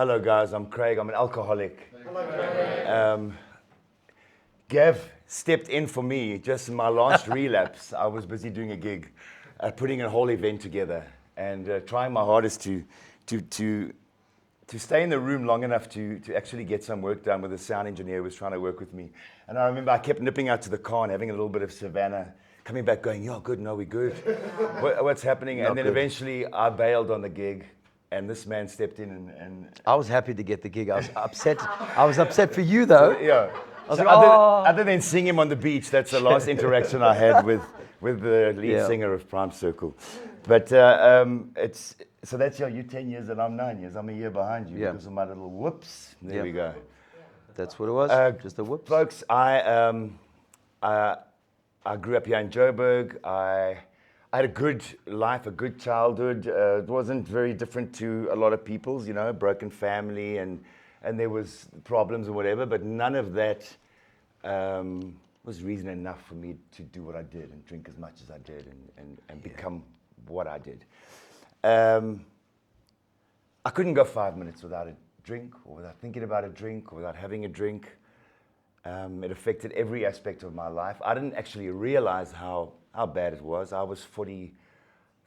Hello guys, I'm Craig. I'm an alcoholic. Hello, Craig. Gav stepped in for me just in my last relapse. I was busy doing a gig, putting a whole event together, and trying my hardest to stay in the room long enough to actually get some work done with the sound engineer who was trying to work with me. And I remember I kept nipping out to the car and having a little bit of Savannah, coming back going, yeah, good, no, we're good. What's happening? Not and then good. Eventually I bailed on the gig, and this man stepped in and I was happy to get the gig. I was upset. I was upset for you though. yeah. I was So like, other than seeing him on the beach, that's the last interaction I had with the lead Yeah. singer of Prime Circle. But it's so that's you 10 years and I'm 9 years. I'm a year behind you Yeah. because of my little whoops. There Yeah. we go. That's what it was. Just a whoops. Folks, I grew up here in Joburg. I had a good life, a good childhood. It wasn't very different to a lot of people's, broken family and there was problems and whatever, but none of that was reason enough for me to do what I did and drink as much as I did and become what I did. I couldn't go 5 minutes without a drink or without thinking about a drink or without having a drink. It affected every aspect of my life. I didn't actually realize how bad it was. I was 40.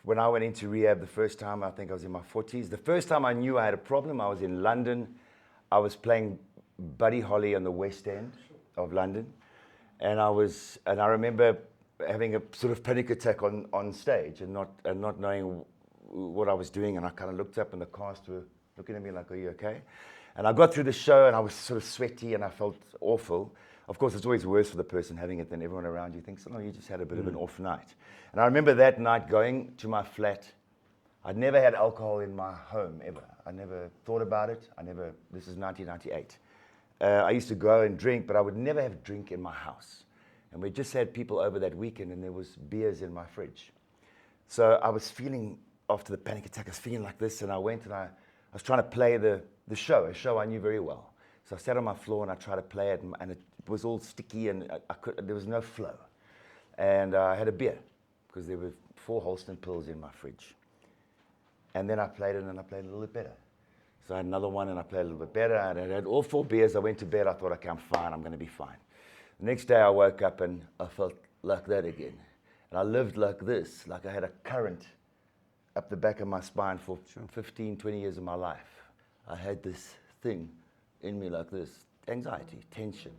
When I went into rehab the first time, I think I was in my 40s. The first time I knew I had a problem, I was in London. I was playing Buddy Holly on the West End of London. And I remember having a sort of panic attack on stage and not knowing what I was doing. And I kind of looked up and the cast were looking at me like, are you okay? And I got through the show and I was sort of sweaty and I felt awful. Of course, it's always worse for the person having it than everyone around you thinks, oh, you just had a bit of an off night. And I remember that night going to my flat. I'd never had alcohol in my home, ever. I never thought about it. This is 1998. I used to go and drink, but I would never have a drink in my house. And we just had people over that weekend and there was beers in my fridge. So I was feeling, after the panic attack, I was feeling like this, and I went and I was trying to play the show, a show I knew very well. So I sat on my floor and I tried to play it, and it was all sticky and there was no flow. And I had a beer because there were 4 Holston pills in my fridge. And then I played it and I played a little bit better. So I had another one and I played a little bit better. And I had all 4 beers. I went to bed. I thought, okay, I'm fine. I'm going to be fine. The next day I woke up and I felt like that again. And I lived like this, like I had a current up the back of my spine for 15, 20 years of my life. I had this thing in me like this, anxiety, tension.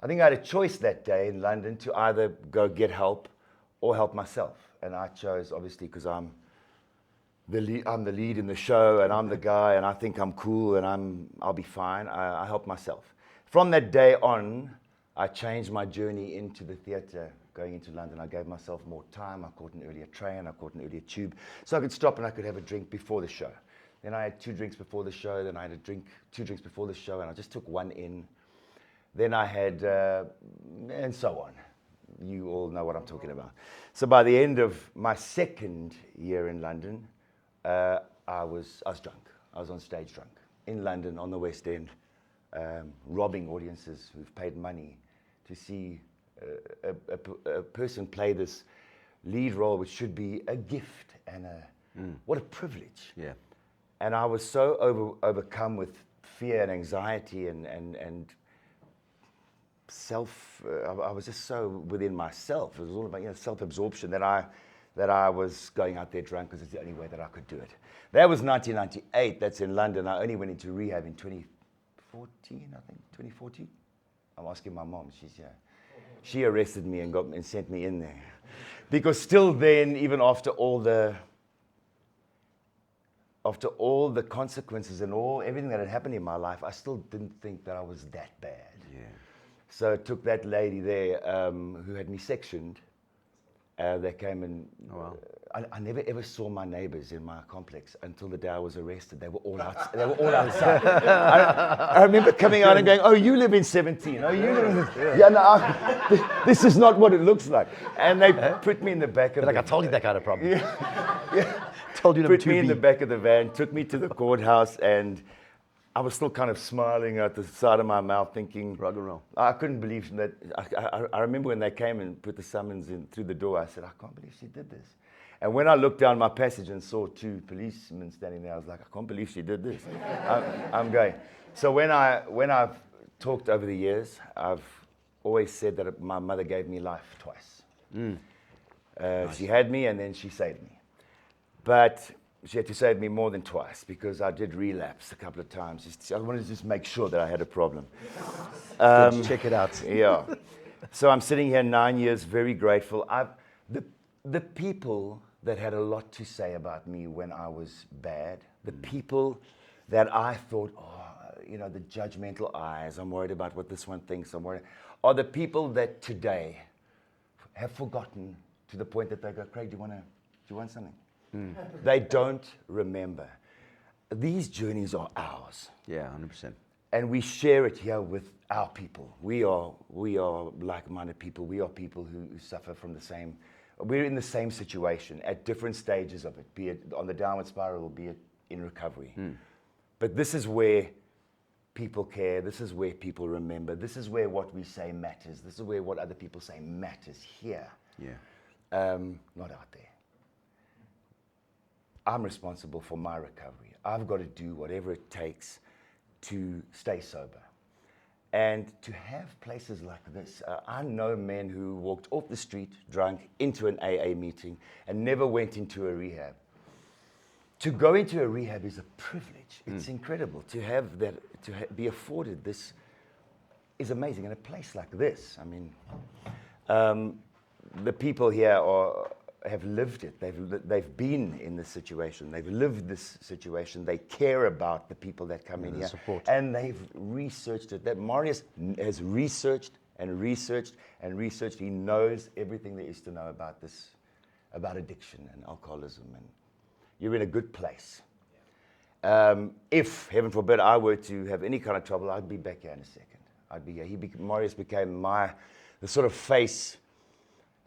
I think I had a choice that day in London to either go get help or help myself. And I chose, obviously, because I'm the lead in the show and I'm the guy and I think I'm cool and I'll be fine. I helped myself. From that day on, I changed my journey into the theatre. Going into London, I gave myself more time. I caught an earlier train, I caught an earlier tube. So I could stop and I could have a drink before the show. Then I had 2 drinks before the show, then I had 2 drinks before the show, and I just took 1 in. Then I had, and so on. You all know what I'm talking about. So by the end of my 2nd year in London, I was drunk. I was on stage drunk in London on the West End, robbing audiences who've paid money to see a person play this lead role, which should be a gift and what a privilege. Yeah. And I was so overcome with fear and anxiety and I was just so within myself. It was all about self-absorption that I was going out there drunk because it's the only way that I could do it. That was 1998. That's in London. I only went into rehab in 2014, I think. 2014. I'm asking my mom. She's here. She arrested me and sent me in there. Because still then, even after all the consequences and everything that had happened in my life, I still didn't think that I was that bad. Yeah. So it took that lady there who had me sectioned. They came and I never ever saw my neighbors in my complex until the day I was arrested. They were all outside. I remember coming out and going, "Oh, you live in 17. Oh, you live in this is not what it looks like." And they put me in the back of I told you that kind of problem. Yeah. Told you to Put me in the back of the van, took me to the courthouse, and I was still kind of smiling at the side of my mouth, thinking, rock and roll. I couldn't believe that. I remember when they came and put the summons in through the door, I said, I can't believe she did this. And when I looked down my passage and saw 2 policemen standing there, I was like, I can't believe she did this. I'm going. So when I've talked over the years, I've always said that my mother gave me life twice. Nice. She had me and then she saved me. But she had to save me more than twice because I did relapse a couple of times. I wanted to just make sure that I had a problem. Check it out. Yeah. So I'm sitting here 9 years, very grateful. The people that had a lot to say about me when I was bad, the people that I thought, the judgmental eyes, I'm worried about what this one thinks, are the people that today have forgotten to the point that they go, Craig, do you want something? They don't remember. These journeys are ours. Yeah, 100%. And we share it here with our people. We are like-minded people. We are people who suffer from the same. We're in the same situation at different stages of it, be it on the downward spiral or be it in recovery. But this is where people care. This is where people remember. This is where what we say matters. This is where what other people say matters here. Yeah. Not out there. I'm responsible for my recovery. I've got to do whatever it takes to stay sober. And to have places like this, I know men who walked off the street drunk into an AA meeting and never went into a rehab. To go into a rehab is a privilege. It's incredible. To have that, be afforded this is amazing. In a place like this, I mean, the people here have lived it. They've been in this situation. They've lived this situation. They care about the people that come in here. Support. And they've researched it. That Marius has researched and researched and researched. He knows everything there is to know about this, about addiction and alcoholism. And you're in a good place. If, heaven forbid, I were to have any kind of trouble, I'd be back here in a second. I'd be here. Marius became the sort of face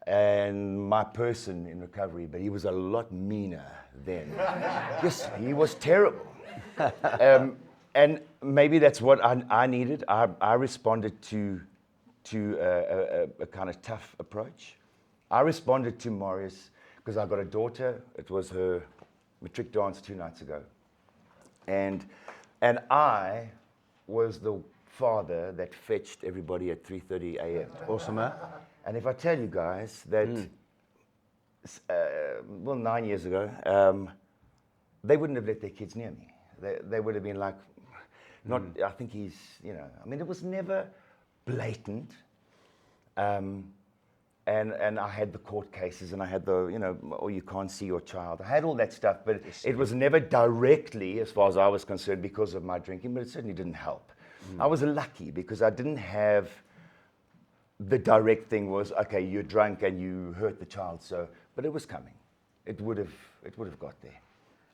and my person in recovery, but he was a lot meaner then. Yes, he was terrible. And maybe that's what I needed. I responded to a kind of tough approach. I responded to Marius because I got a daughter. It was her matric dance 2 nights ago. And I was the father that fetched everybody at 3:30 a.m. Awesome, huh? And if I tell you guys that, 9 years ago, they wouldn't have let their kids near me. They would have been like, I think he's, it was never blatant. And I had the court cases and I had you can't see your child. I had all that stuff, but it was never directly, as far as I was concerned, because of my drinking, but it certainly didn't help. I was lucky because I didn't have the direct thing was, okay, you're drunk and you hurt the child, but it was coming. It would have got there.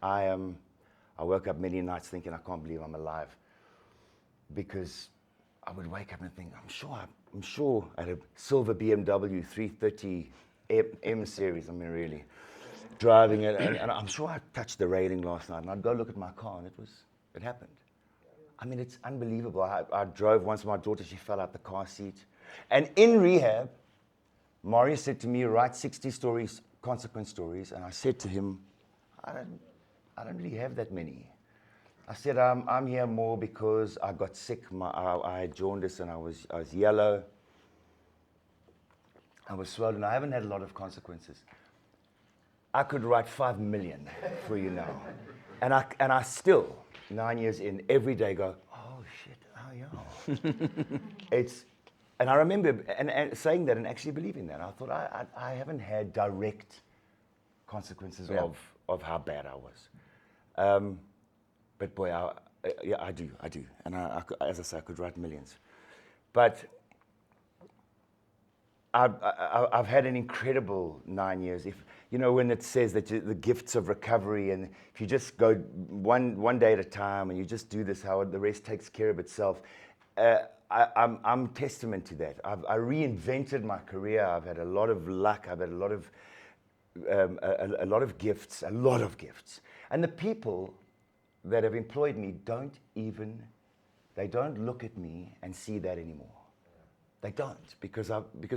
I woke up many nights thinking, I can't believe I'm alive, because I would wake up and think, I'm sure I had a silver BMW 330 M series. I mean, really driving it, and I'm sure I touched the railing last night, and I'd go look at my car, and it happened. I mean, it's unbelievable. I drove once with my daughter, she fell out the car seat. And in rehab, Marius said to me, write 60 stories, consequence stories. And I said to him, I don't really have that many. I said, I'm here more because I got sick. I had jaundice and I was yellow. I was swollen. I haven't had a lot of consequences. I could write 5 million for you now. And I still, 9 years in, every day go, oh shit, oh yeah. And I remember and saying that and actually believing that. I thought, I haven't had direct consequences of how bad I was. But boy, I do. And as I say, I could write millions. But I've had an incredible 9 years. When it says that the gifts of recovery, and if you just go one day at a time and you just do this, how the rest takes care of itself, I'm testament to that. I reinvented my career. I've had a lot of luck. I've had a lot of gifts, and the people that have employed me don't look at me and see that anymore. They don't, because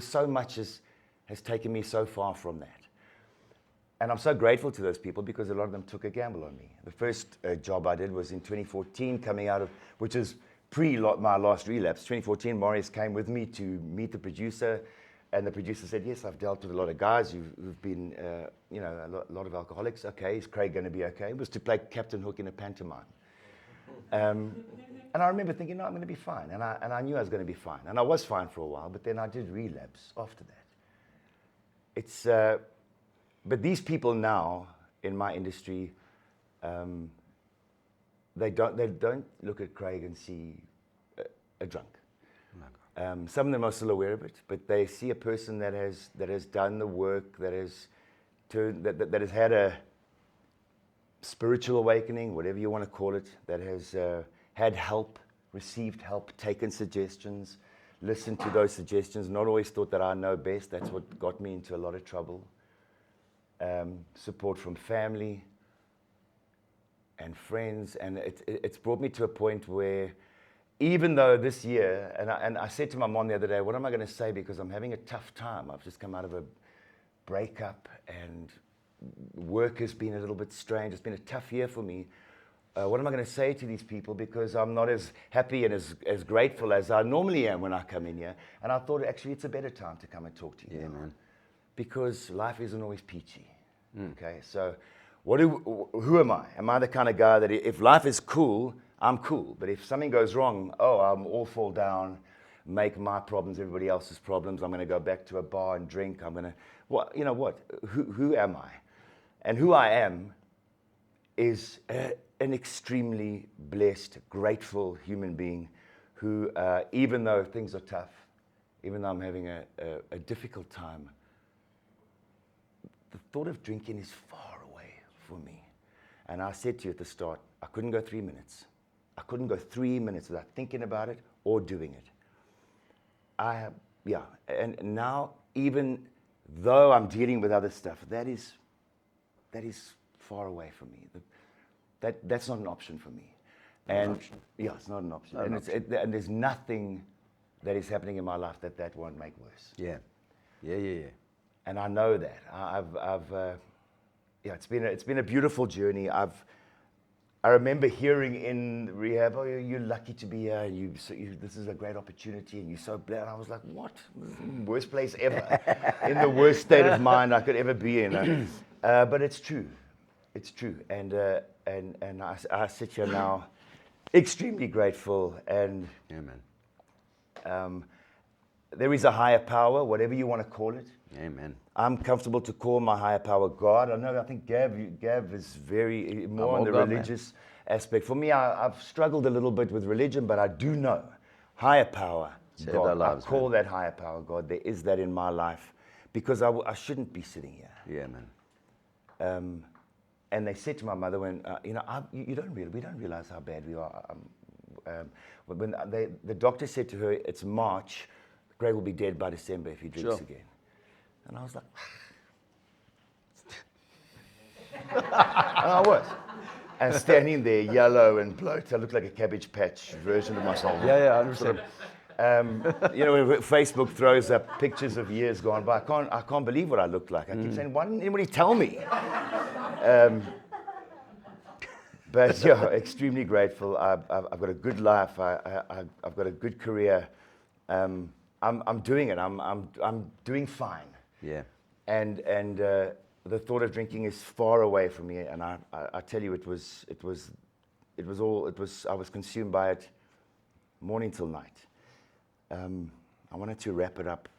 so much has taken me so far from that. And I'm so grateful to those people because a lot of them took a gamble on me. The first job I did was in 2014, coming out of, which is my last relapse. 2014, Marius came with me to meet the producer, and the producer said, yes, I've dealt with a lot of guys who've been, a lot of alcoholics. Okay, is Craig going to be okay? It was to play Captain Hook in a pantomime. And I remember thinking, no, I'm going to be fine. And I knew I was going to be fine. And I was fine for a while, but then I did relapse after that. But these people now in my industry, they don't look at Craig and see a drunk. Some of them are still aware of it, but they see a person that has done the work, that has had a spiritual awakening, whatever you want to call it, that has had help, received help, taken suggestions, listened to those suggestions, not always thought that I know best. That's what got me into a lot of trouble. Support from family and friends, and it's brought me to a point where, even though this year, and I said to my mom the other day, what am I going to say, because I'm having a tough time. I've just come out of a breakup, and work has been a little bit strange. It's been a tough year for me. What am I going to say to these people, because I'm not as happy and as grateful as I normally am when I come in here. And I thought, actually, it's a better time to come and talk to you. Yeah, man. Because life isn't always peachy. Okay, so who am I? Am I the kind of guy that if life is cool, I'm cool, but if something goes wrong, I'm all fall down, make my problems everybody else's problems. I'm going to go back to a bar and drink. I'm going to, you know what? Who am I? And who I am is an extremely blessed, grateful human being who, even though things are tough, even though I'm having a difficult time, the thought of drinking is far away for me. And I said to you at the start, I couldn't go 3 minutes. I couldn't go 3 minutes without thinking about it or doing it. And now, even though I'm dealing with other stuff, that is far away from me. That's not an option for me. And yeah, it's not an option. And there's nothing that is happening in my life that won't make worse. Yeah. And I know that. It's been a beautiful journey. I remember hearing in rehab, oh, you're lucky to be here, and this is a great opportunity, and you're so blessed. And I was like, what? This is the worst place ever, in the worst state of mind I could ever be in. But it's true. It's true. And I sit here now extremely grateful. And yeah, man. There is a higher power, whatever you want to call it. Amen. I'm comfortable to call my higher power God. I think Gav is very more on the religious aspect. For me, I've struggled a little bit with religion, but I do know higher power, God. I call that higher power God. There is that in my life, because I shouldn't be sitting here. Yeah, man. And they said to my mother, when we don't realize how bad we are. When the doctor said to her, it's March, Greg will be dead by December if he drinks again. And I was like, and I was. And standing there, yellow and bloated, I looked like a Cabbage Patch version of myself. Yeah, 100%. When Facebook throws up pictures of years gone by, I can't believe what I looked like. I keep saying, why didn't anybody tell me? But yeah, extremely grateful. I've got a good life. I've got a good career. I'm doing it. I'm doing fine. Yeah. And the thought of drinking is far away from me. And I tell you, I was consumed by it morning till night. I wanted to wrap it up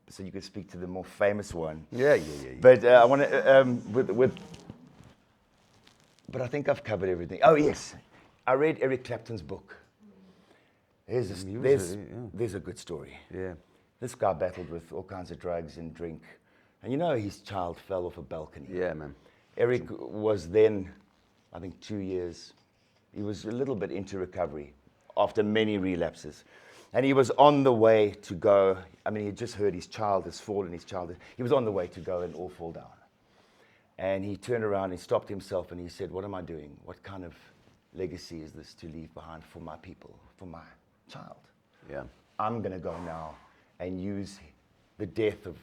so you could speak to the more famous one. Yeah. But I want to, but I think I've covered everything. Oh yes, I read Eric Clapton's book. There's a good story. Yeah. This guy battled with all kinds of drugs and drink. And his child fell off a balcony. Yeah, man. Eric was then, I think, 2 years. He was a little bit into recovery after many relapses. And he was on the way to go. I mean, he had just heard his child has fallen, he was on the way to go and all fall down. And he turned around and stopped himself and he said, what am I doing? What kind of legacy is this to leave behind for my people, for my child? Yeah. I'm going to go now and use the death of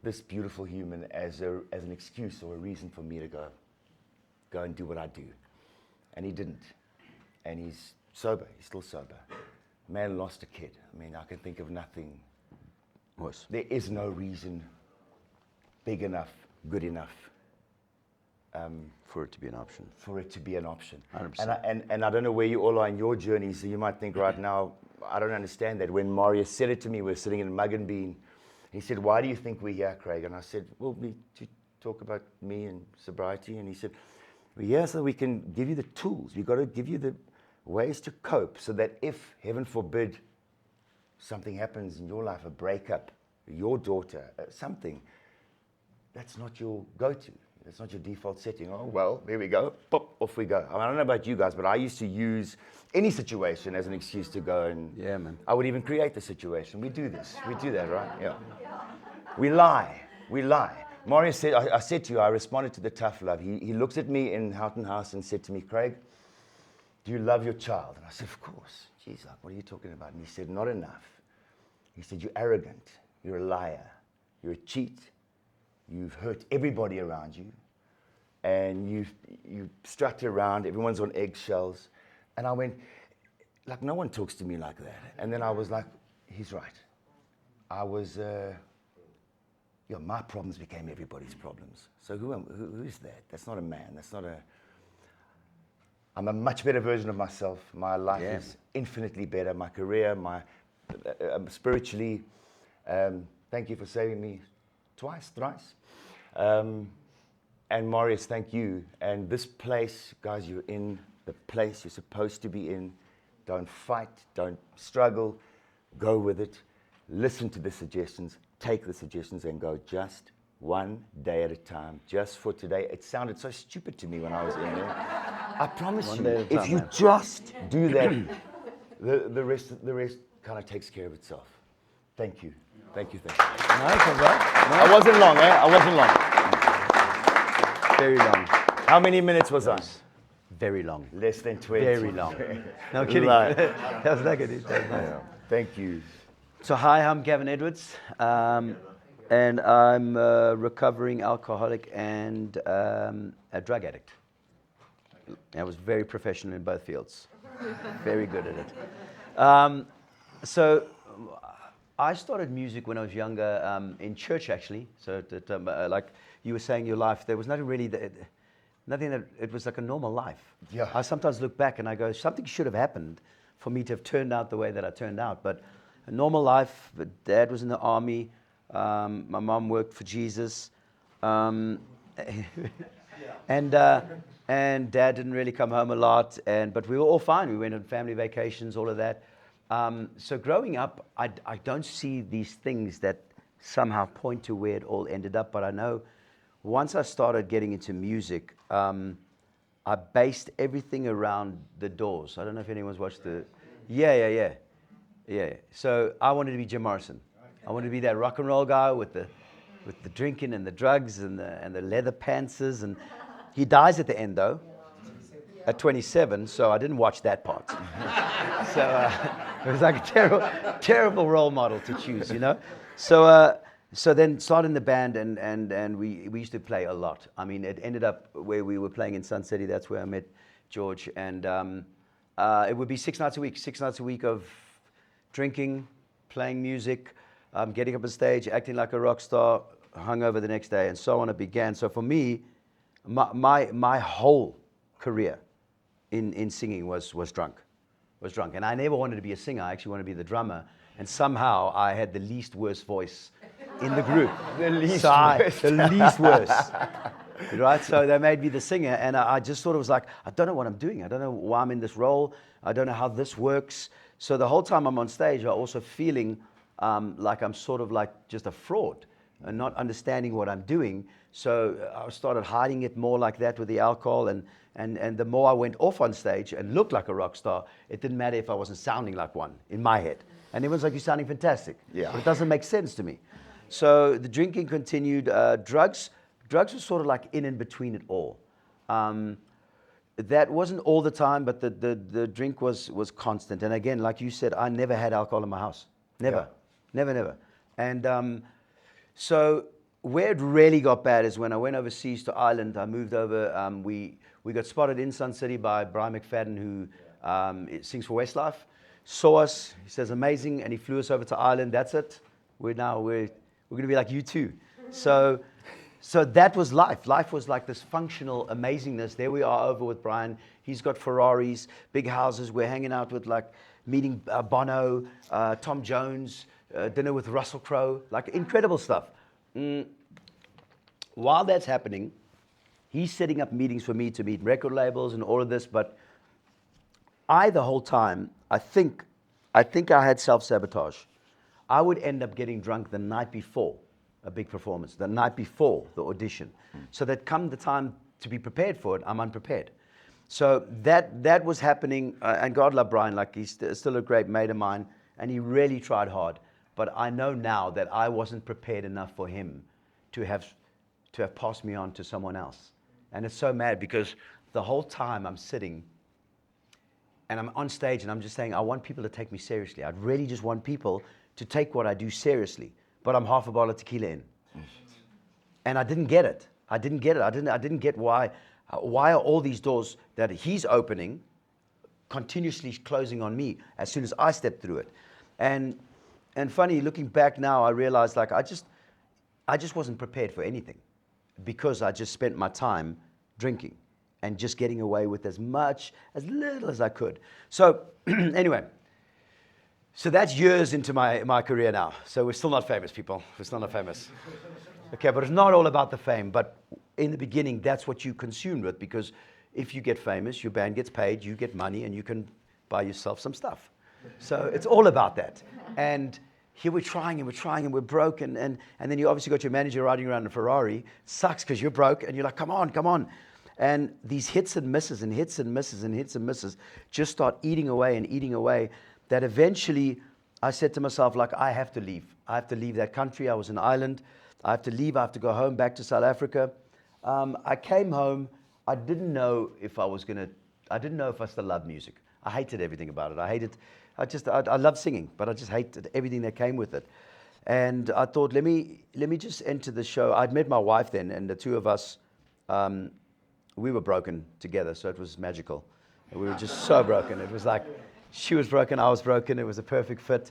this beautiful human as an excuse or a reason for me to go and do what I do. And he didn't. And he's sober. He's still sober. Man lost a kid. I mean, I can think of nothing Worse. There is no reason big enough, good enough For it to be an option. for it to be an option. 100%. And I don't know where you all are in your journey, so you might think right now, I don't understand that. When Marius said it to me, we were sitting in Mug and Bean. He said, "Why do you think we're here, Craig?" And I said, "Well, to talk about me and sobriety." And he said, "We're here so we can give you the tools. We've got to give you the ways to cope so that if, heaven forbid, something happens in your life, a breakup, your daughter, something, that's not your go-to. That's not your default setting. Oh, well, there we go. Pop, off we go." I mean, I don't know about you guys, but I used to use any situation as an excuse to go and... Yeah, man. I would even create the situation. We do this. We do that, right? Yeah. We lie. We lie. Marius said, I said to you, I responded to the tough love. He looked at me in Houghton House and said to me, "Craig, do you love your child?" And I said, "Of course." Geez, like, what are you talking about? And he said, "Not enough." He said, "You're arrogant. You're a liar. You're a cheat. You've hurt everybody around you. And you strut around. Everyone's on eggshells." And I went, like, no one talks to me like that. And then I was like, he's right. I was, my problems became everybody's problems. So who is that? That's not a man. That's not a... I'm a much better version of myself. My life is infinitely better. My career, spiritually. Thank you for saving me thrice. And Marius, thank you. And this place, guys, you're in the place you're supposed to be in. Don't fight. Don't struggle. Go with it. Listen to the suggestions. Take the suggestions and go just one day at a time. Just for today. It sounded so stupid to me when I was in there. I promise you, if you just do that, the rest kind of takes care of itself. Thank you. Thank you. Nice, bro. I wasn't long, I wasn't long. Very long. How many minutes was I? Very long. Less than 20. Very long. No kidding. Like- That was like it. That was nice. Yeah. Thank you. So hi, I'm Gavin Edwards, and I'm a recovering alcoholic and a drug addict. I was very professional in both fields, very good at it. So I started music when I was younger, in church actually. So that, like you were saying, your life, there was nothing really, nothing that, it was like a normal life. Yeah. I sometimes look back and I go, something should have happened for me to have turned out the way that I turned out. But a normal life, but Dad was in the army, my mom worked for Jesus, and Dad didn't really come home a lot, but we were all fine. We went on family vacations, all of that. So growing up, I don't see these things that somehow point to where it all ended up, but I know once I started getting into music, I based everything around the Doors. I don't know if anyone's watched the... Yeah. So I wanted to be Jim Morrison. I wanted to be that rock and roll guy with the drinking and the drugs and the leather pantses. And he dies at the end though, at 27. So I didn't watch that part. So it was like a terrible role model to choose, you know. So then starting the band and we used to play a lot. I mean, it ended up where we were playing in Sun City. That's where I met George. And it would be 6 nights a week of drinking, playing music, getting up on stage, acting like a rock star, hungover the next day, and so on it began. So for me, my whole career in singing was drunk. And I never wanted to be a singer. I actually wanted to be the drummer. And somehow I had the least worst voice in the group. The least worst. Right? So they made me the singer, and I just sort of was like, I don't know what I'm doing. I don't know why I'm in this role. I don't know how this works. So the whole time I'm on stage, I'm also feeling like I'm sort of like just a fraud and not understanding what I'm doing. So I started hiding it more like that with the alcohol, and the more I went off on stage and looked like a rock star, it didn't matter if I wasn't sounding like one in my head. And everyone's like, "You're sounding fantastic." Yeah. But it doesn't make sense to me. So the drinking continued. Drugs were sort of like in between it all. That wasn't all the time, but the drink was constant. And again, like you said, I never had alcohol in my house. Never. And so where it really got bad is when I went overseas to Ireland. I moved over. We got spotted in Sun City by Brian McFadden, who sings for Westlife. Saw us. He says amazing, and he flew us over to Ireland. That's it. We're going to be like you too. So that was life. Life was like this functional amazingness. There we are over with Brian. He's got Ferraris, big houses. We're hanging out with meeting Bono, Tom Jones, dinner with Russell Crowe, like incredible stuff. While that's happening, he's setting up meetings for me to meet record labels and all of this. But the whole time, I think I had self-sabotage. I would end up getting drunk the night before a big performance, the night before the audition, so that come the time to be prepared for it, I'm unprepared. So that was happening, and God love Brian, like he's still a great mate of mine, and he really tried hard. But I know now that I wasn't prepared enough for him to have passed me on to someone else. And it's so mad because the whole time I'm sitting and I'm on stage and I'm just saying, I want people to take me seriously. I'd really just want people to take what I do seriously. But I'm half a bottle of tequila in. And I didn't get it. I didn't get why are all these doors that he's opening continuously closing on me as soon as I step through it. And funny, looking back now, I realized like I just wasn't prepared for anything because I just spent my time drinking and just getting away with as little as I could. So anyway, so that's years into my career now. So we're still not famous, people. We're still not famous. Okay, but it's not all about the fame. But in the beginning, that's what you consumed with, because if you get famous, your band gets paid, you get money, and you can buy yourself some stuff. So it's all about that. And here we're trying and we're broke. And then you obviously got your manager riding around in a Ferrari. Sucks because you're broke and you're like, come on. And these hits and misses and hits and misses and hits and misses just start eating away. That eventually I said to myself, like, I have to leave. I have to leave that country. I was in Ireland. I have to leave. I have to go home, back to South Africa. I came home. I didn't know if I still loved music. I hated everything about it. I loved singing, but I just hated everything that came with it. And I thought, let me just enter the show. I'd met my wife then, and the two of us, we were broken together, so it was magical. We were just so broken. It was like, she was broken, I was broken. It was a perfect fit.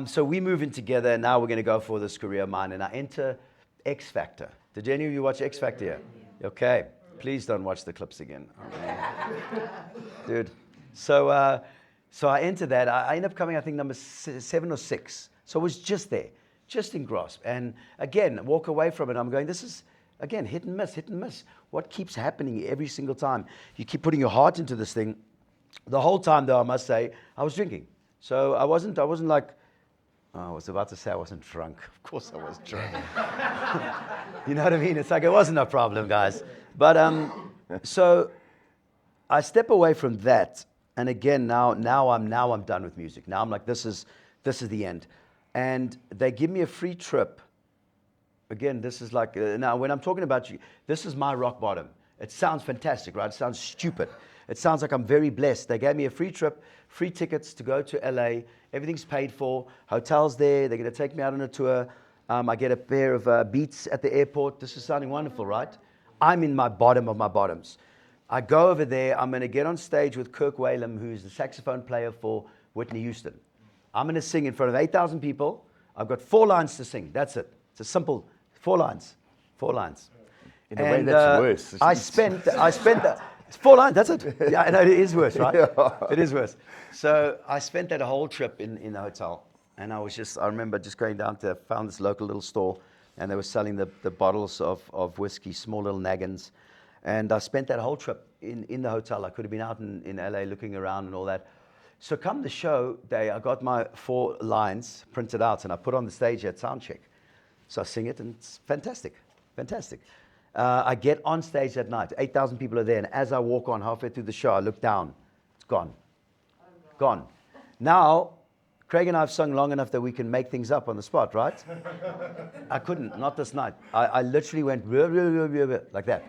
So we move in together, and now we're going to go for this career of mine. And I enter X Factor. Did any of you watch X Factor here? Okay. Please don't watch the clips again. Oh, man. Dude. So I enter that. I end up coming, I think, number 7 or 6. So I was just there, just in grasp. And again, walk away from it. I'm going, this is, again, hit and miss. What keeps happening every single time? You keep putting your heart into this thing. The whole time, though, I must say, I was drinking. So I wasn't like, I was about to say I wasn't drunk. Of course I was drunk. You know what I mean? It's like it wasn't a problem, guys. But so I step away from that, and again, now I'm done with music. Now I'm like, this is the end. And they give me a free trip. Again, this is like, now when I'm talking about you, this is my rock bottom. It sounds fantastic, right? It sounds stupid. It sounds like I'm very blessed. They gave me a free trip, free tickets to go to LA. Everything's paid for. Hotels there. They're going to take me out on a tour. I get a pair of Beats at the airport. This is sounding wonderful, right? I'm in my bottom of my bottoms. I go over there. I'm going to get on stage with Kirk Whalum, who's the saxophone player for Whitney Houston. I'm going to sing in front of 8,000 people. I've got 4 lines to sing. That's it. It's a simple 4 lines. 4 lines. In a way, that's worse. I spent it's 4 lines. That's it. Yeah, no, it is worse, right? Yeah. It is worse. So I spent that whole trip in the hotel, and I remember just going down to, found this local little store, and they were selling the bottles of whiskey, small little naggins, and I spent that whole trip in the hotel. I could have been out in LA looking around and all that. So come the show day, I got my 4 lines printed out, and I put on the stage at soundcheck. So I sing it, and it's fantastic. I get on stage that night. 8,000 people are there, and as I walk on halfway through the show, I look down. It's gone. Gone. Now, Craig and I have sung long enough that we can make things up on the spot, right? I couldn't, not this night. I literally went like that.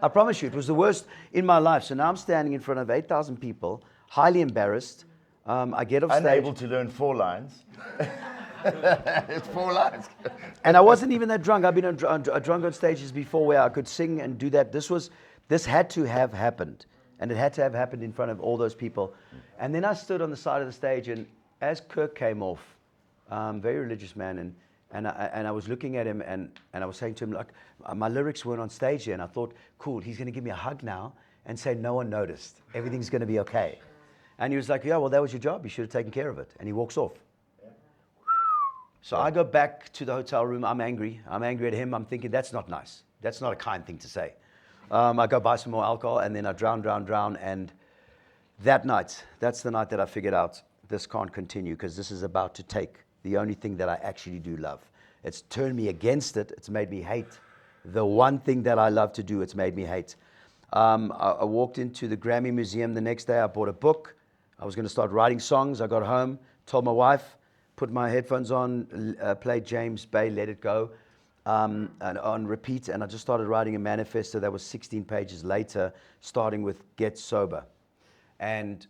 I promise you, it was the worst in my life. So now I'm standing in front of 8,000 people, highly embarrassed. I get off stage. Unable to learn 4 lines. It's 4 lines. And I wasn't even that drunk. I've been drunk on stages before where I could sing and do that. This had to have happened. And it had to have happened in front of all those people. And then I stood on the side of the stage, and as Kirk came off, very religious man, and I was looking at him, and I was saying to him, like, my lyrics weren't on stage yet, and I thought, cool, he's going to give me a hug now and say, no one noticed. Everything's going to be okay. And he was like, yeah, well, that was your job. You should have taken care of it. And he walks off. So I go back to the hotel room. I'm angry. I'm angry at him. I'm thinking, that's not nice. That's not a kind thing to say. I go buy some more alcohol, and then I drown. And that night, that's the night that I figured out this can't continue, because this is about to take the only thing that I actually do love. It's turned me against it. It's made me hate the one thing that I love to do. It's made me hate. I walked into the Grammy Museum the next day. I bought a book. I was going to start writing songs. I got home, told my wife, put my headphones on, played James Bay, Let It Go, and on repeat, and I just started writing a manifesto that was 16 pages later, starting with Get Sober. And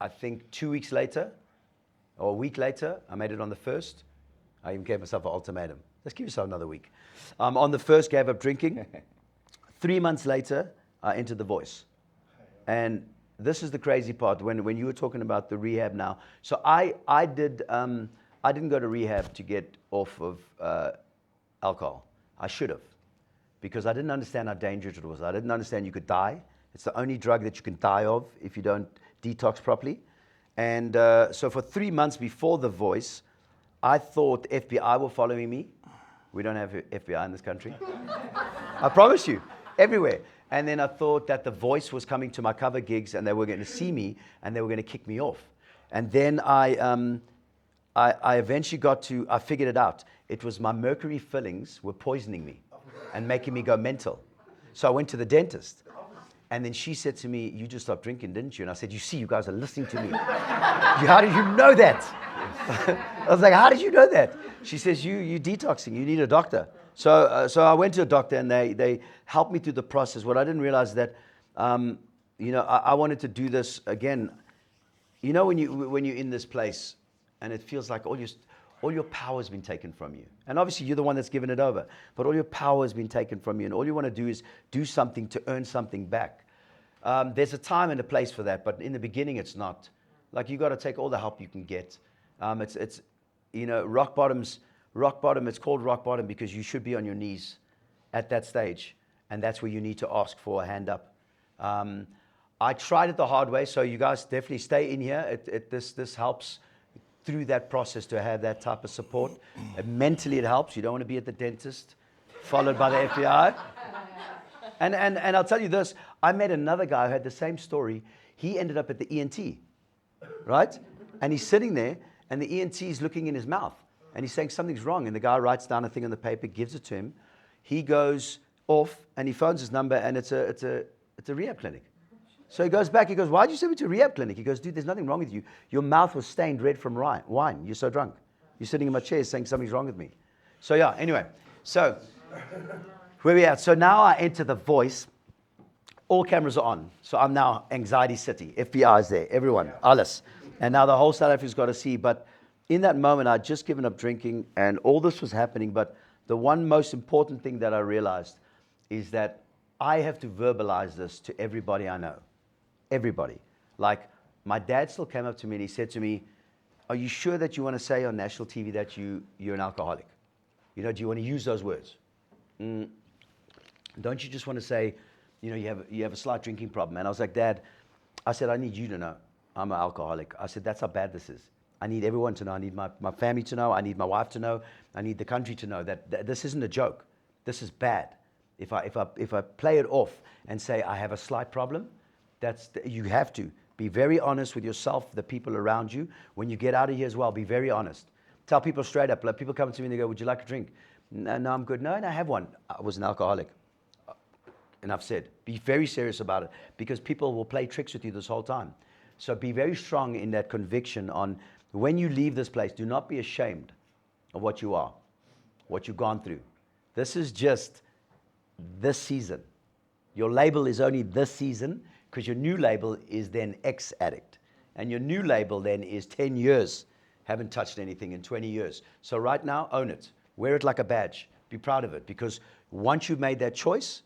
I think 2 weeks later, or a week later, I made it on the 1st. I even gave myself an ultimatum. Let's give yourself another week. On the 1st, gave up drinking. 3 months later, I entered The Voice. And this is the crazy part, when you were talking about the rehab now. So I didn't go to rehab to get off of alcohol. I should have, because I didn't understand how dangerous it was. I didn't understand you could die. It's the only drug that you can die of if you don't detox properly. And so for 3 months before The Voice, I thought FBI were following me. We don't have FBI in this country. I promise you, everywhere. And then I thought that The Voice was coming to my cover gigs, and they were going to see me, and they were going to kick me off. And then I eventually I figured it out. It was my mercury fillings were poisoning me and making me go mental. So I went to the dentist. And then she said to me, you just stopped drinking, didn't you? And I said, you see, you guys are listening to me. How did you know that? I was like, how did you know that? She says, you're detoxing. You need a doctor. So I went to a doctor, and they helped me through the process. What I didn't realize is that, I wanted to do this again. You know, when you're in this place, and it feels like all your power has been taken from you. And obviously, you're the one that's given it over. But all your power has been taken from you. And all you want to do is do something to earn something back. There's a time and a place for that. But in the beginning, it's not. Like, you got to take all the help you can get. It's rock bottom. It's called rock bottom because you should be on your knees at that stage. And that's where you need to ask for a hand up. I tried it the hard way. So you guys definitely stay in here. This helps through that process to have that type of support. Mentally, it helps. You don't want to be at the dentist, followed by the FBI. And I'll tell you this. I met another guy who had the same story. He ended up at the ENT, right? And he's sitting there, and the ENT is looking in his mouth. And he's saying something's wrong. And the guy writes down a thing on the paper, gives it to him. He goes off, and he phones his number, and it's a rehab clinic. So he goes back. He goes, why'd you send me to a rehab clinic? He goes, dude, there's nothing wrong with you. Your mouth was stained red from wine. You're so drunk. You're sitting in my chair saying something's wrong with me. So yeah, anyway. So where we at? So now I enter The Voice. All cameras are on. So I'm now Anxiety City. FBI is there. Everyone. Alles. And now the whole South Africa's got to see. But in that moment, I'd just given up drinking, and all this was happening. But the one most important thing that I realized is that I have to verbalize this to everybody I know. Everybody. Like, my dad still came up to me and he said to me, are you sure that you want to say on national TV that you're an alcoholic? Do you want to use those words? Don't you just want to say, you have a slight drinking problem? And I was like, Dad, I said, I need you to know I'm an alcoholic. I said, that's how bad this is. I need everyone to know. I need my family to know. I need my wife to know. I need the country to know that this isn't a joke. This is bad. If I play it off and say I have a slight problem, you have to be very honest with yourself, the people around you. When you get out of here as well, be very honest. Tell people straight up. Like, people come to me and they go, would you like a drink? No, I'm good. No, and I have one. I was an alcoholic. And I've said, be very serious about it, because people will play tricks with you this whole time. So be very strong in that conviction on when you leave this place, do not be ashamed of what you are, what you've gone through. This is just this season. Your label is only this season, because your new label is then ex-addict. And your new label then is 10 years haven't touched anything in 20 years. So right now, own it. Wear it like a badge. Be proud of it. Because once you've made that choice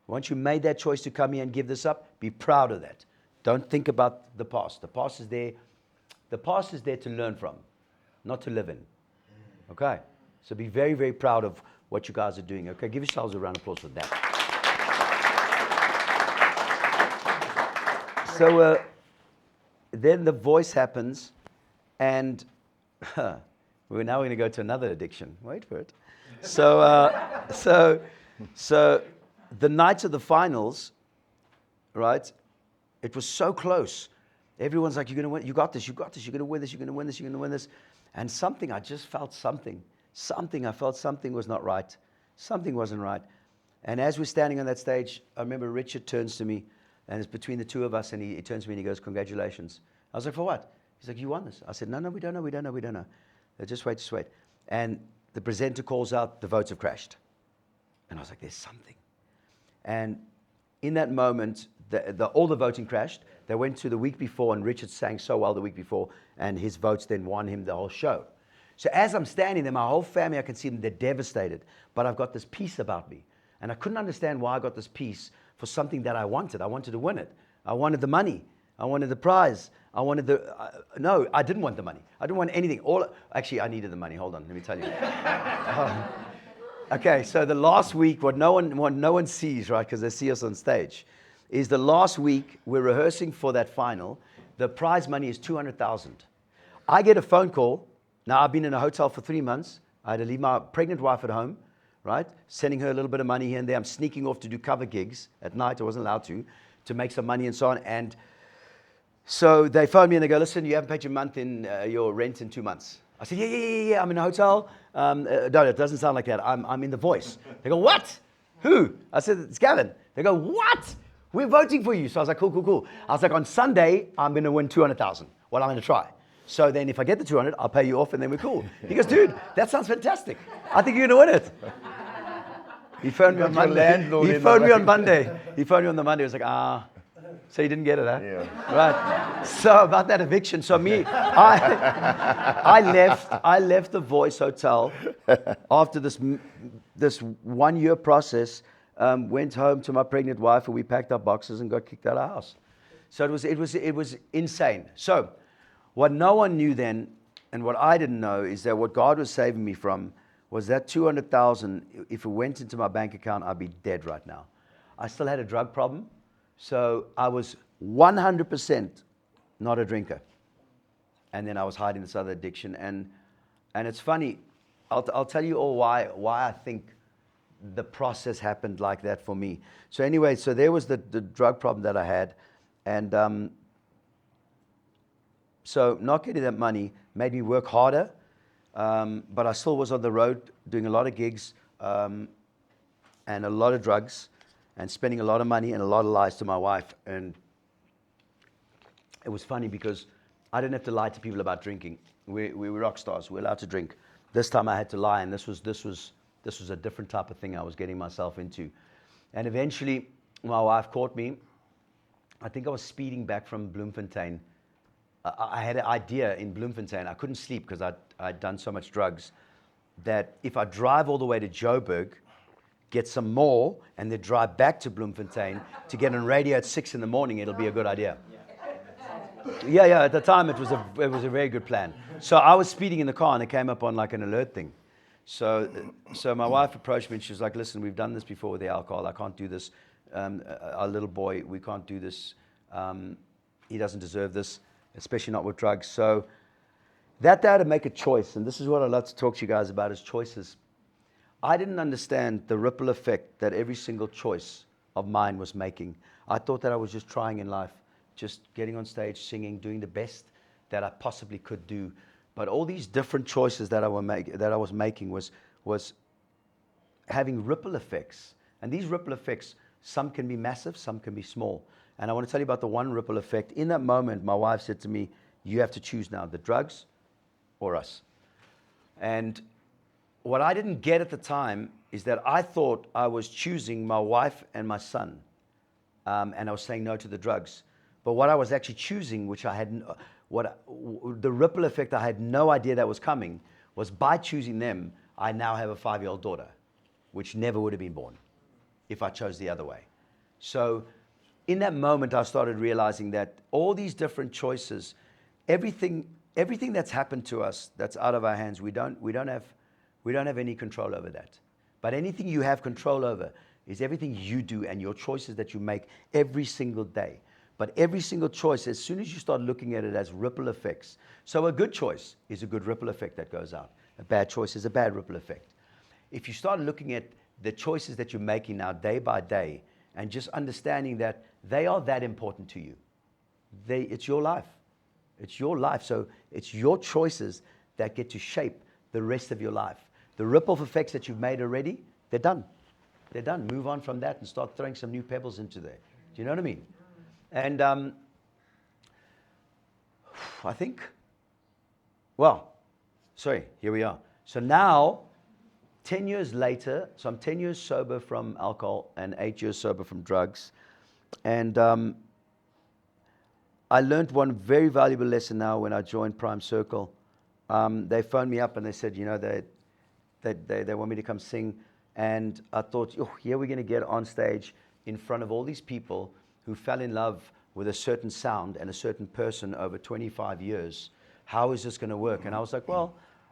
to come here and give this up, be proud of that. Don't think about the past. The past is there. The past is there to learn from, not to live in. Okay? So be very, very proud of what you guys are doing. Okay? Give yourselves a round of applause for that. So then the voice happens, and we're now going to go to another addiction. Wait for it. So the night of the finals, right? It was so close. Everyone's like, "You're going to win. You got this. You got this. You're going to win this. You're going to win this. You're going to win this." And something, I just felt something. I felt something was not right. Something wasn't right. And as we're standing on that stage, I remember Richard turns to me, and it's between the two of us, and he turns to me and he goes, "Congratulations." I was like, "For what?" He's like, "You won this." I said, No, we don't know. Just wait. And the presenter calls out, "The votes have crashed." And I was like, there's something. And in that moment, all the voting crashed. They went to the week before, and Richard sang so well the week before, and his votes then won him the whole show. So as I'm standing there, my whole family, I can see them, they're devastated. But I've got this peace about me. And I couldn't understand why I got this peace for something that I wanted. I wanted to win it. I wanted the money. I wanted the prize. I wanted no, I didn't want the money. I didn't want anything. Actually, I needed the money. Hold on, let me tell you. Okay, so the last week, what no one sees, right, because they see us on stage, is the last week we're rehearsing for that final. The prize money is $200,000. I get a phone call. Now, I've been in a hotel for 3 months. I had to leave my pregnant wife at home, right, sending her a little bit of money here and there. I'm sneaking off to do cover gigs at night. I wasn't allowed to make some money and so on. And so they phone me and they go, "Listen, you haven't paid your rent in 2 months." I said, yeah, I'm in a hotel. No, it doesn't sound like that. I'm in The Voice. They go, "What? Who?" I said, "It's Gavin." They go, "What? We're voting for you." So I was like, cool. I was like, "On Sunday, I'm going to win 200,000. Well, I'm going to try. So then if I get the 200, I'll pay you off and then we're cool." He goes, "Dude, that sounds fantastic. I think you're going to win it." He phoned me on Monday. He phoned me on the Monday. He was like, so you didn't get it, huh? Yeah. Right. So about that eviction. So I left the Voice Hotel after this 1 year process. Went home to my pregnant wife, and we packed our boxes and got kicked out of our house. So it was insane. So what no one knew then, and what I didn't know, is that what God was saving me from was that 200,000. If it went into my bank account, I'd be dead right now. I still had a drug problem. So I was 100% not a drinker. And then I was hiding this other addiction. And it's funny, I'll tell you all why I think the process happened like that for me. So anyway, so there was the drug problem that I had. And so not getting that money made me work harder. But I still was on the road doing a lot of gigs and a lot of drugs, and spending a lot of money and a lot of lies to my wife. And it was funny because I didn't have to lie to people about drinking. We were rock stars. We were allowed to drink. This time I had to lie, and this was a different type of thing I was getting myself into. And eventually, my wife caught me. I think I was speeding back from Bloemfontein. I had an idea in Bloemfontein. I couldn't sleep because I'd done so much drugs, that if I drive all the way to Joburg, get some more, and then drive back to Bloemfontein to get on radio at 6 in the morning, it'll be a good idea. Yeah, at the time it was a very good plan. So I was speeding in the car, and it came up on like an alert thing. So my wife approached me, and she was like, "Listen, we've done this before with the alcohol. I can't do this. Our little boy, we can't do this. He doesn't deserve this, especially not with drugs." So that day I had to make a choice, and this is what I'd love to talk to you guys about, is choices. I didn't understand the ripple effect that every single choice of mine was making. I thought that I was just trying in life, just getting on stage, singing, doing the best that I possibly could do. But all these different choices that I was making was having ripple effects. And these ripple effects, some can be massive, some can be small. And I want to tell you about the one ripple effect. In that moment, my wife said to me, "You have to choose now, the drugs or us." And what I didn't get at the time is that I thought I was choosing my wife and my son. And I was saying no to the drugs. But what I was actually choosing, which I had, the ripple effect I had no idea that was coming, was by choosing them, I now have a 5-year-old daughter, which never would have been born if I chose the other way. So in that moment, I started realizing that all these different choices, everything that's happened to us that's out of our hands, we don't have any control over that. But anything you have control over is everything you do and your choices that you make every single day. But every single choice, as soon as you start looking at it as ripple effects, so a good choice is a good ripple effect that goes out. A bad choice is a bad ripple effect. If you start looking at the choices that you're making now day by day and just understanding that they are that important to you, it's your life. It's your life. So it's your choices that get to shape the rest of your life. The ripple effects that you've made already, they're done. They're done. Move on from that and start throwing some new pebbles into there. Do you know what I mean? And I think, here we are. So now, 10 years later, so I'm 10 years sober from alcohol and 8 years sober from drugs. And I learned one very valuable lesson now when I joined Prime Circle. They phoned me up and they said, they want me to come sing. And I thought, here we're going to get on stage in front of all these people who fell in love with a certain sound and a certain person over 25 years. How is this going to work? And I was like,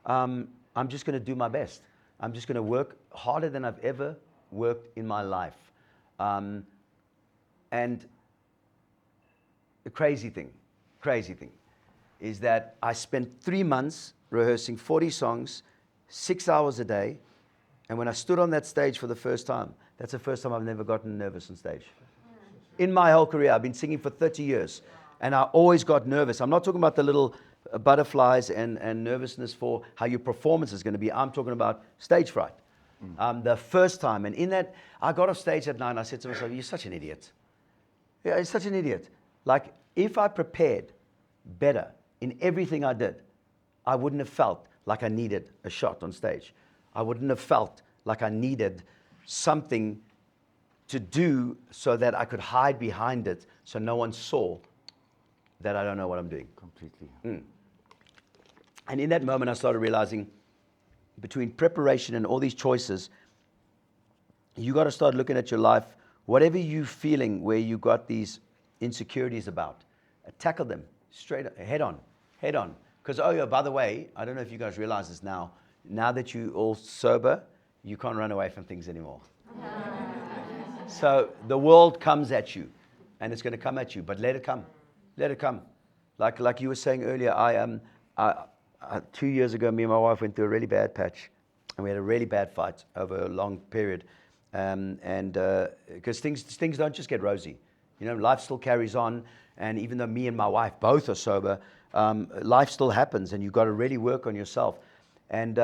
I'm just going to do my best. I'm just going to work harder than I've ever worked in my life. And the crazy thing is that I spent 3 months rehearsing 40 songs, 6 hours a day. And when I stood on that stage for the first time, that's the first time I've never gotten nervous on stage. In my whole career, I've been singing for 30 years, and I always got nervous. I'm not talking about the little butterflies and nervousness for how your performance is going to be. I'm talking about stage fright. The first time, and in that, I got off stage that night, and I said to myself, you're such an idiot. Yeah, you're such an idiot. Like, if I prepared better in everything I did, I wouldn't have felt like I needed a shot on stage. I wouldn't have felt like I needed something to do so that I could hide behind it so no one saw that I don't know what I'm doing. Completely. And in that moment, I started realizing between preparation and all these choices, you got to start looking at your life, whatever you're feeling where you got these insecurities about, tackle them straight head on. Because, by the way, I don't know if you guys realize this now that you're all sober, you can't run away from things anymore. So the world comes at you, and it's going to come at you, but let it come. Let it come. Like you were saying earlier, 2 years ago, me and my wife went through a really bad patch, and we had a really bad fight over a long period. Because things don't just get rosy. Life still carries on, and even though me and my wife both are sober, life still happens, and you've got to really work on yourself. And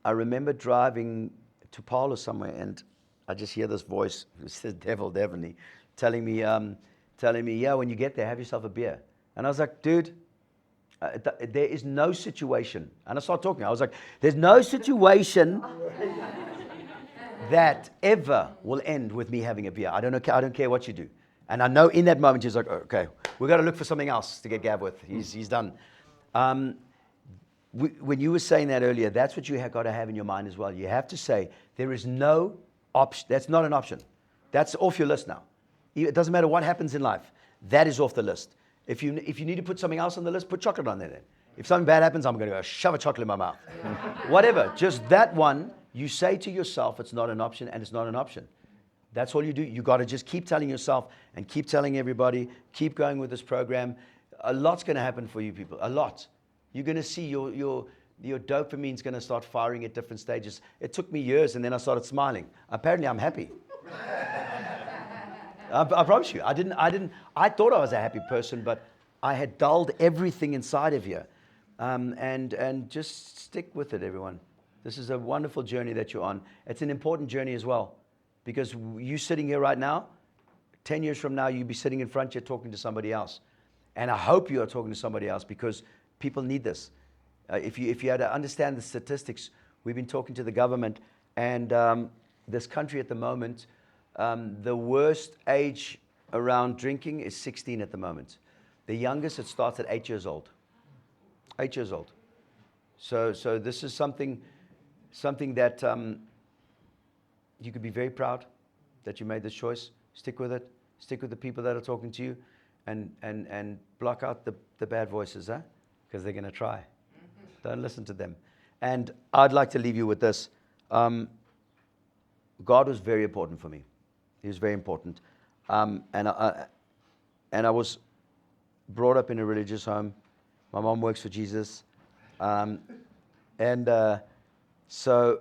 I remember driving to Paul or somewhere, and I just hear this voice, it says devil, definitely, telling me, yeah, when you get there, have yourself a beer. And I was like, dude, there is no situation. And I started talking. I was like, there's no situation that ever will end with me having a beer. I don't care what you do. And I know in that moment, he's like, okay, we've got to look for something else to get Gav with. He's done. When you were saying that earlier, that's what you have got to have in your mind as well. You have to say, there is no option. That's not an option. That's off your list now. It doesn't matter what happens in life. That is off the list. If you need to put something else on the list, put chocolate on there then. If something bad happens, I'm going to go shove a chocolate in my mouth. Whatever. Just that one, you say to yourself, it's not an option, and it's not an option. That's all you do. You got to just keep telling yourself and keep telling everybody, keep going with this program. A lot's going to happen for you people. A lot. You're going to see your dopamine's going to start firing at different stages. It took me years, and then I started smiling. Apparently, I'm happy. I promise you, I thought I was a happy person, but I had dulled everything inside of you. And just stick with it, everyone. This is a wonderful journey that you're on. It's an important journey as well, because you sitting here right now, 10 years from now, you'll be sitting in front here talking to somebody else. And I hope you are talking to somebody else, because people need this. If you had to understand the statistics, we've been talking to the government, and this country at the moment, the worst age around drinking is 16 at the moment. The youngest, it starts at 8 years old. 8 years old. So this is something that you could be very proud that you made this choice. Stick with it. Stick with the people that are talking to you, and block out the bad voices, huh? Because they're going to try. Don't listen to them. And I'd like to leave you with this. God was very important for me. He was very important. And I was brought up in a religious home. My mom works for Jesus. So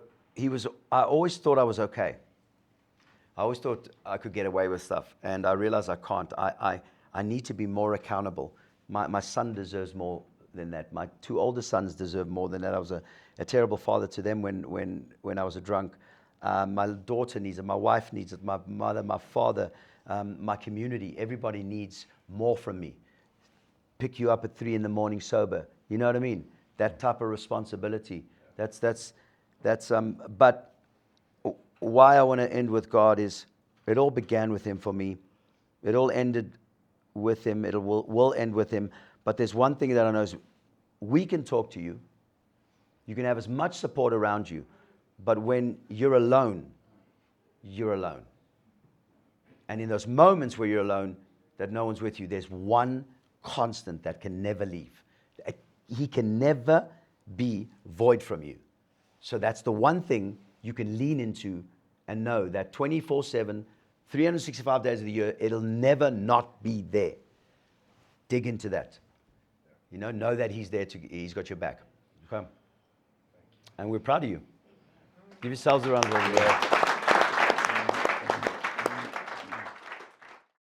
I always thought I was okay. I always thought I could get away with stuff. And I realized I can't. I need to be more accountable. My son deserves more than that. My 2 older sons deserve more than that. I was a terrible father to them when I was a drunk. My daughter needs it. My wife needs it. My mother, my father, my community. Everybody needs more from me. Pick you up at 3 a.m. sober. You know what I mean? That type of responsibility. But why I want to end with God is it all began with Him for me. It all ended with Him. It will end with Him. But there's one thing that I know is we can talk to you. You can have as much support around you. But when you're alone, you're alone. And in those moments where you're alone, that no one's with you, there's one constant that can never leave. He can never be void from you. So that's the one thing you can lean into and know that 24/7, 365 days of the year, it'll never not be there. Dig into that. Know that He's there. He's got your back. Okay? And we're proud of you. Give yourselves a round of applause.